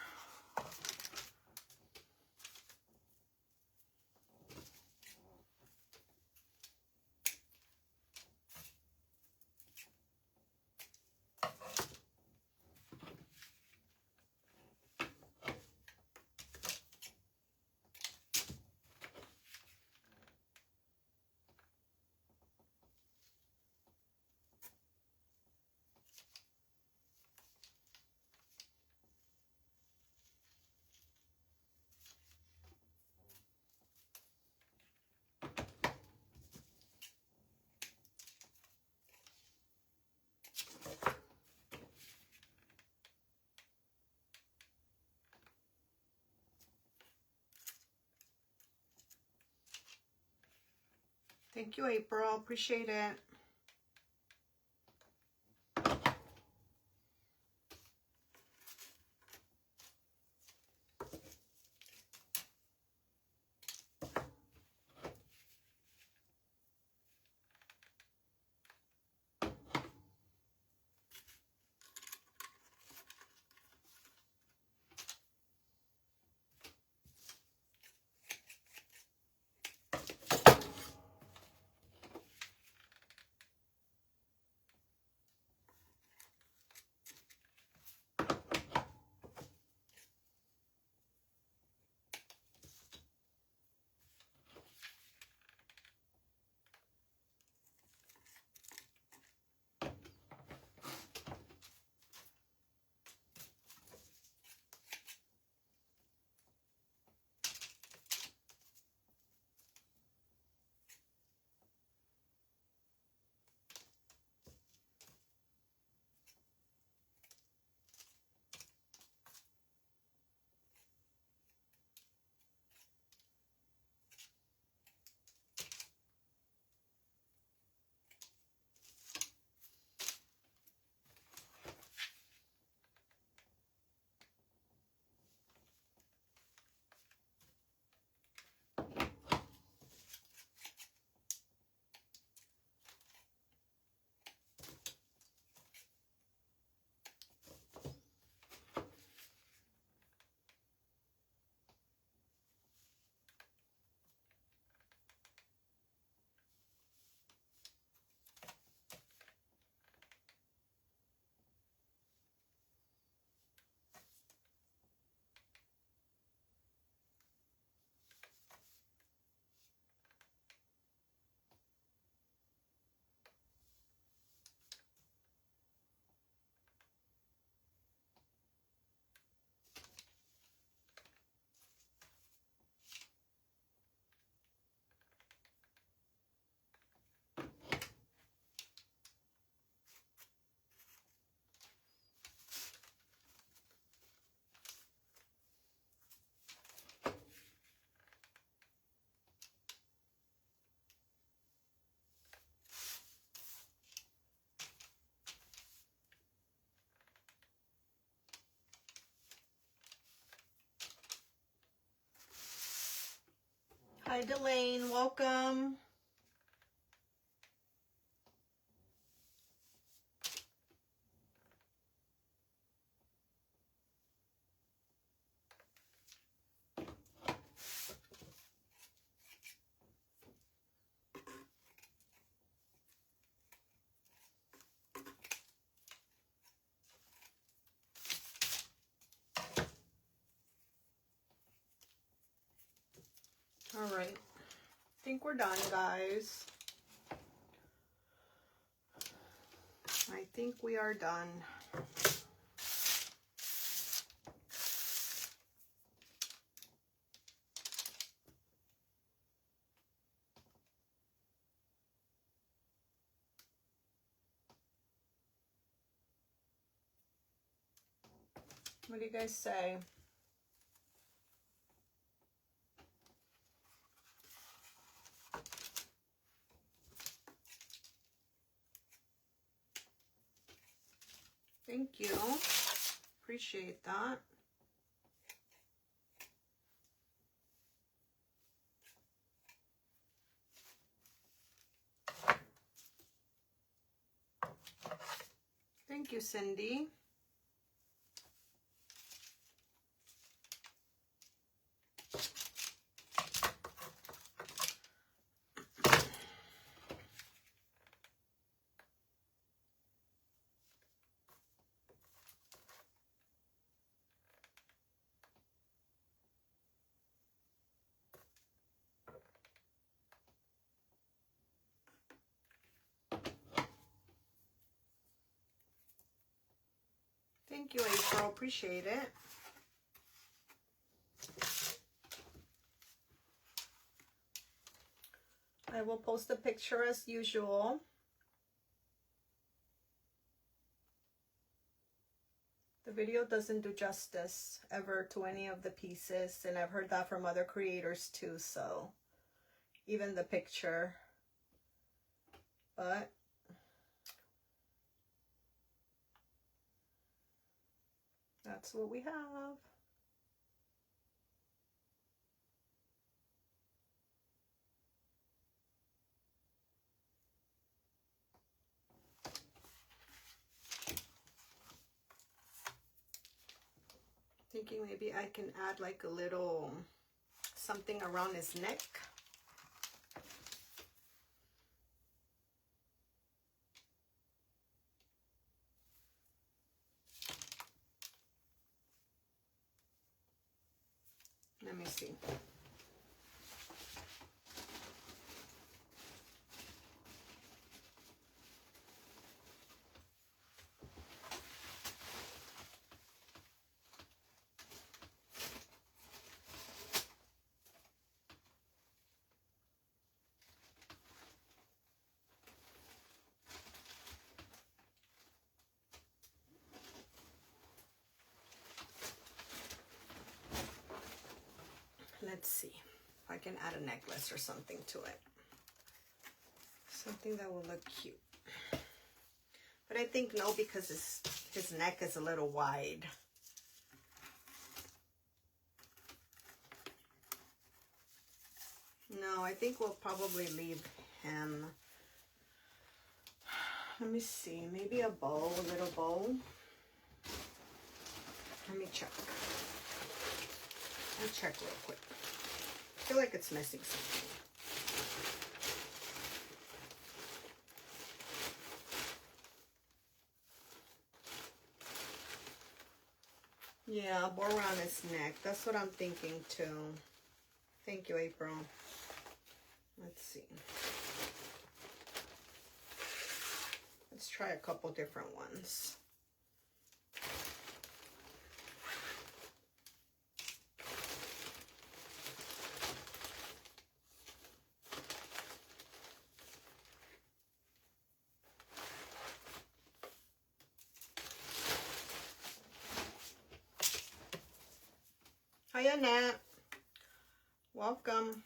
Speaker 1: Thank you, April. Appreciate it. Hi, Delane. Welcome. All right. I think we're done, guys. I think we are done. What do you guys say? Thank you. Appreciate that. Thank you, Cindy. Thank you, April. Appreciate it. I will post a picture as usual. The video doesn't do justice ever to any of the pieces, and I've heard that from other creators too, so even the picture. But that's what we have. Thinking maybe I can add like a little something around his neck. Let me see. Let's see if I can add a necklace or something to it. Something that will look cute. But I think no, because his neck is a little wide. No, I think we'll probably leave him. Let me see, maybe a bow, a little bow. Let me check. I'll check real quick. I feel like it's missing something. Yeah, a bow around his neck. That's what I'm thinking too. Thank you, April. Let's see. Let's try a couple different ones. Hi, Annette. Welcome.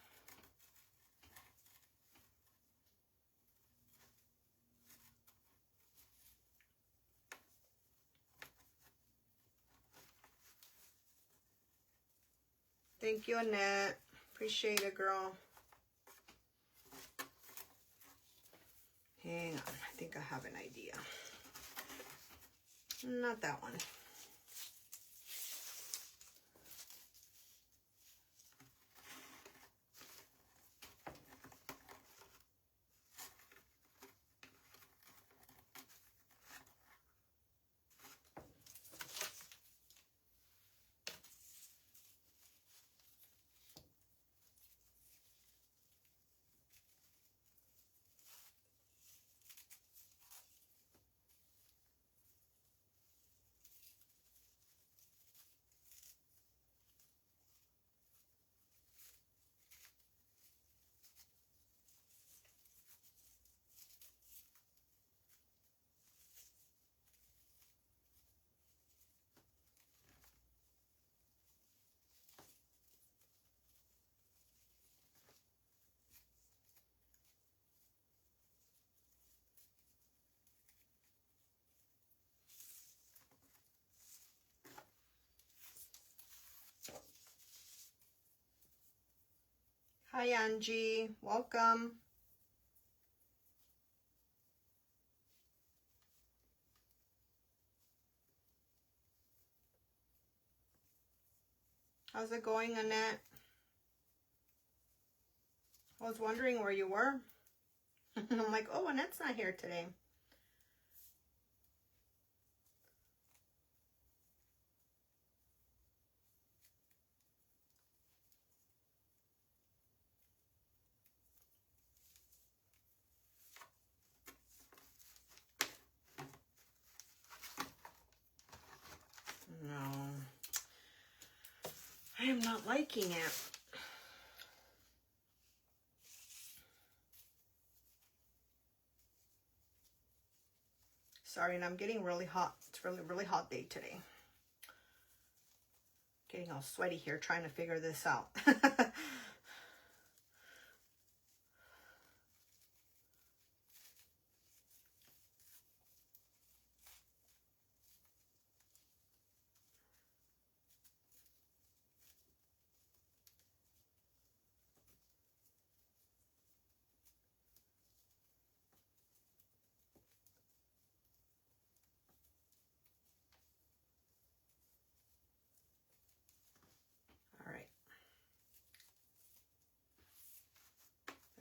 Speaker 1: Thank you, Annette. Appreciate it, girl. Hang on, I think I have an idea. Not that one. Hi Angie, welcome. How's it going, Annette? I was wondering where you were. I'm like, oh, Annette's not here today. No, I am not liking it. Sorry, and I'm getting really hot. It's really hot day today. Getting all sweaty here trying to figure this out.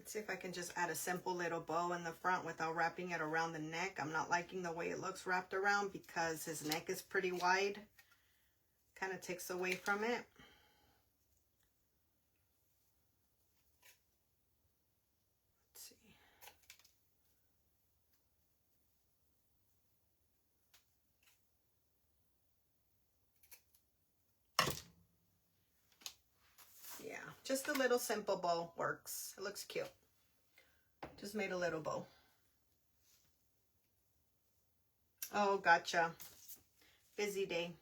Speaker 1: See if I can just add a simple little bow in the front without wrapping it around the neck. I'm not liking the way it looks wrapped around because his neck is pretty wide. Kind of takes away from it. Let's see. Yeah, just a little simple bow works. It looks cute. Just made a little bow. Oh, gotcha. Busy day.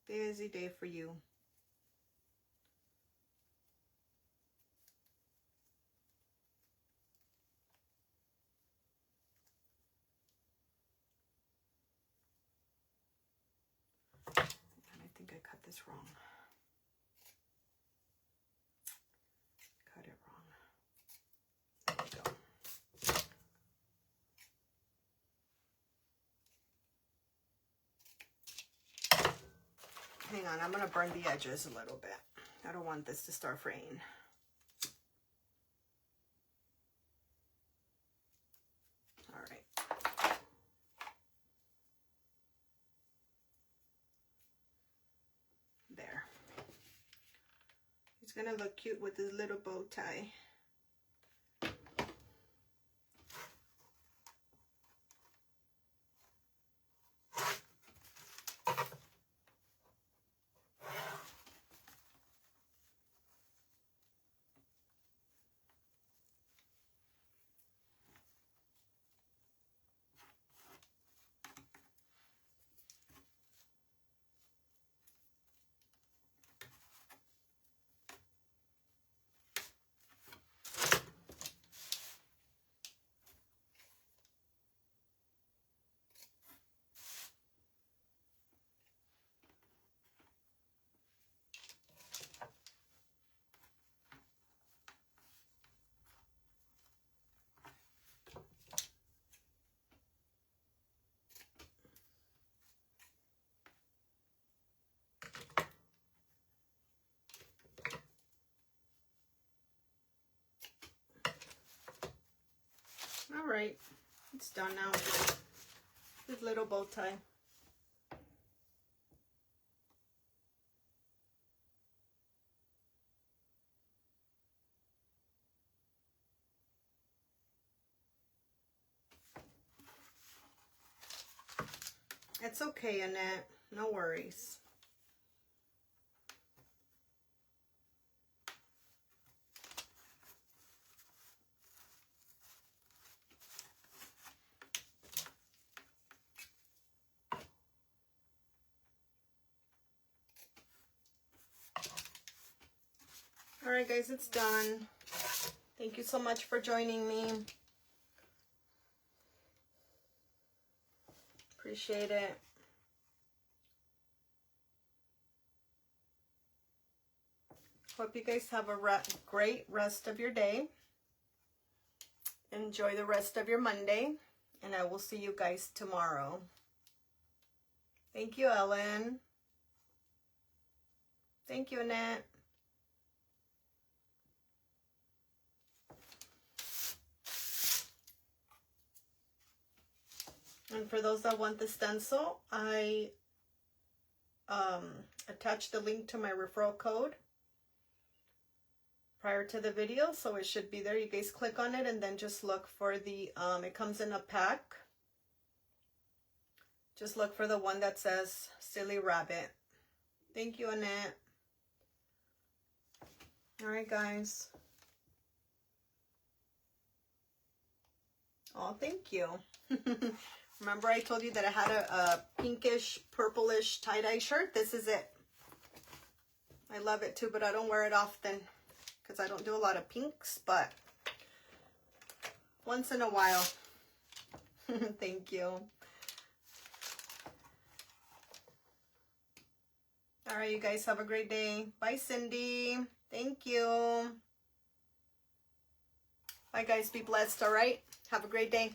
Speaker 1: Busy day for you. And I think I cut this wrong. Cut it wrong. There we go. Hang on, I'm gonna burn the edges a little bit. I don't want this to start fraying. All right. There. He's gonna look cute with his little bow tie. right, it's done now. This little bow tie. It's okay, Annette. No worries. All right, guys, it's done. Thank you so much for joining me. Appreciate it. Hope you guys have a great rest of your day. Enjoy the rest of your Monday, and I will see you guys tomorrow. Thank you, Ellen. Thank you, Annette. And for those that want the stencil, I attached the link to my referral code prior to the video, so it should be there. You guys click on it and then just look for the, it comes in a pack. Just look for the one that says Silly Rabbit. Thank you, Annette. All right, guys. Oh, thank you. Remember I told you that I had a pinkish, purplish tie-dye shirt? This is it. I love it too, but I don't wear it often because I don't do a lot of pinks, but once in a while. Thank you. All right, you guys have a great day. Bye, Cindy. Thank you. Bye, guys. Be blessed, all right? Have a great day.